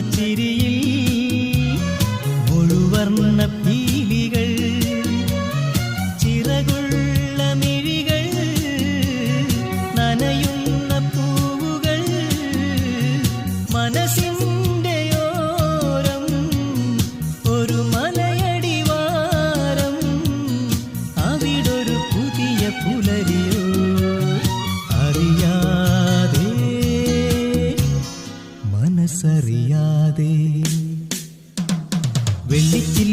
ചിരിയിൽ മുഴുവർണ്ണ പീലികൾ ചിറകുള്ള മിഴികൾ നനയുന്ന പൂവുകൾ മനസ്സിൻ്റെ ഓരം ഒരു മലയടിവാരം അവിടൊരു പുതിയ പുലരിയോ അറിയാതെ മനസ്സറിയാതെ വെള്ളിച്ചിൽ